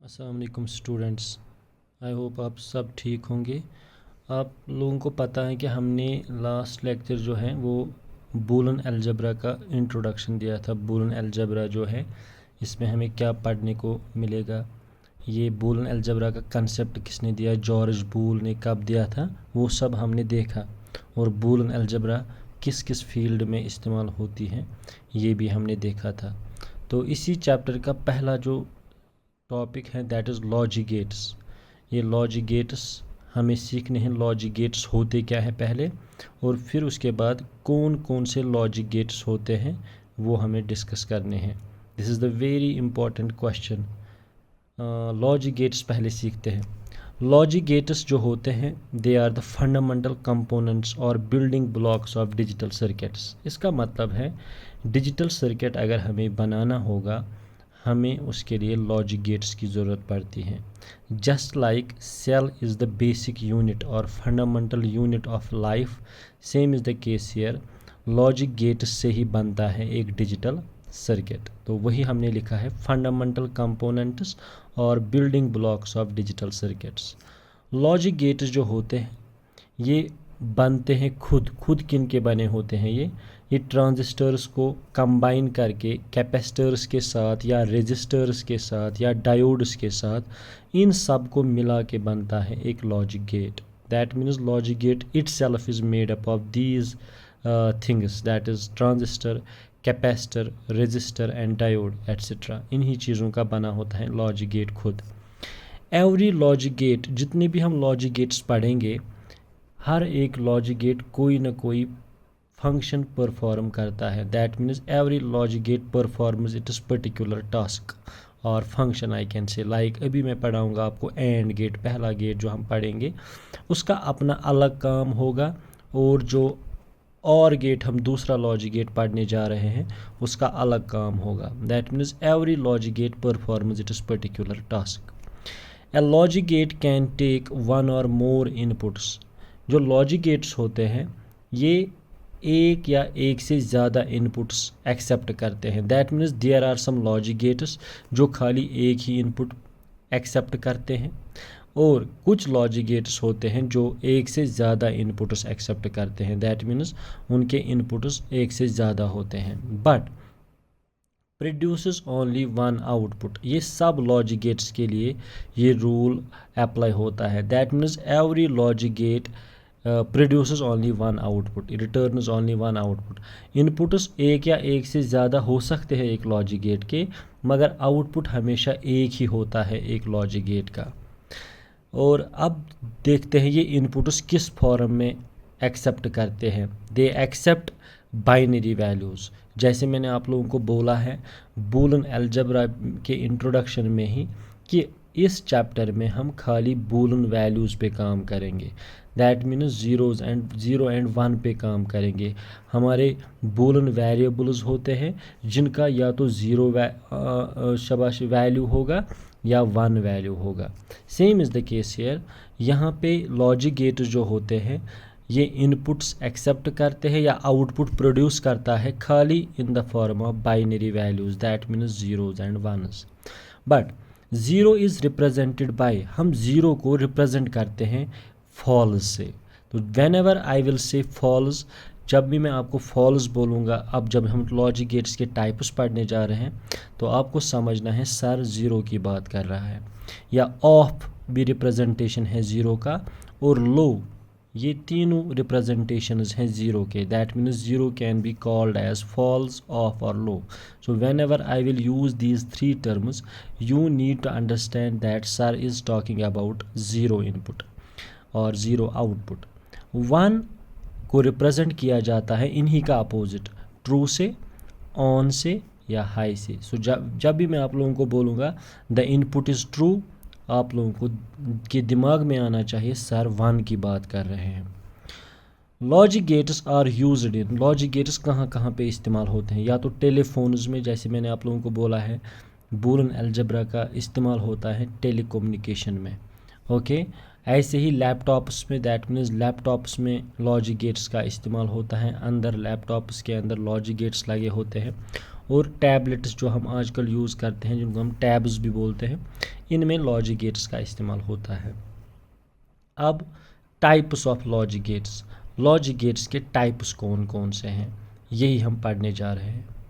अस्सलाम वालेकुम students. I hope आप सब ठीक होंगे। आप लोगों को पता है कि हमने लास्ट लेक्चर जो है वो बूलन अलजेब्रा का इंट्रोडक्शन दिया था। बूलन अलजेब्रा जो है इसमें हमें क्या पढ़ने को मिलेगा, ये बूलन अलजेब्रा का कंसेप्ट किसने दिया, जॉर्ज बूल ने कब दिया था, वो सब हमने देखा। और बूलन अलजेब्रा किस किस फील्ड में इस्तेमाल होती है ये भी हमने देखा था। तो इसी चैप्टर का पहला जो टॉपिक है दैट इज़ लॉजिक गेट्स। ये लॉजिक गेट्स हमें सीखने हैं। लॉजिक गेट्स होते क्या है पहले, और फिर उसके बाद कौन कौन से लॉजिक गेट्स होते हैं वो हमें डिस्कस करने हैं। This is the very important question. Logic gates पहले सीखते हैं। लॉजिक गेट्स जो होते हैं they are the fundamental components और building blocks of digital circuits. इसका मतलब है डिजिटल सर्किट अगर हमें बनाना होगा हमें उसके लिए लॉजिक गेट्स की ज़रूरत पड़ती है। Just like cell is the basic unit और fundamental unit of life, same is the case here. Logic gates से ही बनता है एक डिजिटल सर्किट। तो वही हमने लिखा है फंडामेंटल कंपोनेंट्स और building blocks of digital circuits. Logic gates जो होते हैं ये बनते हैं खुद किन के बने होते हैं ये ट्रांजिस्टर्स को कंबाइन करके कैपेसिटर्स के साथ या रेजिस्टर्स के साथ या डायोड्स के साथ इन सब को मिला के बनता है एक logic gate. That means logic gate itself is made up of these things, that is transistor, capacitor, resistor and diode etcetera. इन्हीं चीज़ों का बना होता है लॉजिक गेट खुद। एवरी लॉजिक गेट, जितने भी हम लॉजिक गेट्स पढ़ेंगे हर एक लॉजिक गेट कोई ना कोई फंक्शन परफॉर्म करता है। That means every logic gate performs it is particular task और function I can say. Like अभी मैं पढ़ाऊँगा आपको एंड गेट, पहला गेट जो हम पढ़ेंगे उसका अपना अलग काम होगा, और जो और गेट हम दूसरा लॉजिक गेट पढ़ने जा रहे हैं उसका अलग काम होगा। That means every logic gate performs it is particular task. A logic gate can take one or more inputs. जो लॉजिक गेट्स होते हैं ये एक या एक से ज़्यादा इनपुट्स एक्सेप्ट करते हैं। That means there are some logic gates जो खाली एक ही इनपुट एक्सेप्ट करते हैं, और कुछ लॉजिक गेट्स होते हैं जो एक से ज़्यादा इनपुट्स एक्सेप्ट करते हैं। दैट मीन्स उनके इनपुट्स एक से ज़्यादा होते हैं, but produces only one output. ये सब लॉजिक गेट्स के लिए ये रूल अप्लाई होता है। That means every logic gate produces only one output, returns only one output. Inputs एक या एक से ज़्यादा हो सकते हैं एक लॉजिक गेट के, मगर आउटपुट हमेशा एक ही होता है एक लॉजिक गेट का। और अब देखते हैं ये इनपुट्स किस फॉर्म में एक्सेप्ट करते हैं। They accept binary values. जैसे मैंने आप लोगों को बोला है बूलन अलजेब्रा के इंट्रोडक्शन में ही कि इस चैप्टर में हम खाली बूलन वैल्यूज़ पे काम करेंगे। That means zero and one पे काम करेंगे। हमारे बूलन वेरिएबल्स होते हैं जिनका या तो ज़ीरो शाबाश वैल्यू होगा या वन वैल्यू होगा। Same is the case here. यहाँ पे लॉजिक गेट जो होते हैं ये इनपुट्स एक्सेप्ट करते हैं या आउटपुट प्रोड्यूस करता है खाली in the form of binary values, that means zeros and ones. But zero is represented by, हम ज़ीरो को रिप्रेजेंट करते हैं फॉल्स से। तो whenever I will say false, जब भी मैं आपको फॉल्स बोलूँगा, अब जब हम लॉजिक गेट्स के टाइप्स पढ़ने जा रहे हैं तो आपको समझना है सर ज़ीरो की बात कर रहा है, या ऑफ भी रिप्रेजेंटेशन है ज़ीरो का, और लो, ये तीनों रिप्रेजेंटेशंस हैं ज़ीरो के। That means zero can be called as false, off और low. So whenever I will use these three terms you need to understand that sir is talking about zero input और zero output. One को रिप्रेजेंट किया जाता है इन्हीं का opposite, true से, ऑन से या हाई से। सो जब भी मैं आप लोगों को बोलूँगा द इनपुट इज़ ट्रू, आप लोगों को के दिमाग में आना चाहिए सर वन की बात कर रहे हैं। Logic gates are used in, logic gates कहाँ कहाँ पे इस्तेमाल होते हैं, या तो टेलीफोन्स में, जैसे मैंने आप लोगों को बोला है बूलन अलजेब्रा का इस्तेमाल होता है टेलीकम्युनिकेशन में, ओके। ऐसे ही लैपटॉप्स में, दैट मीन्स लैपटॉप्स में लॉजिक गेट्स का इस्तेमाल होता है, अंदर लैपटॉप्स के अंदर लॉजिक गेट्स लगे होते हैं। और टैबलेट्स जो हम आजकल यूज़ करते हैं, जिनको हम टैब्स भी बोलते हैं, इनमें लॉजिक गेट्स का इस्तेमाल होता है। अब टाइप्स ऑफ लॉजिक गेट्स के टाइप्स कौन कौन से हैं, यही हम पढ़ने जा रहे हैं।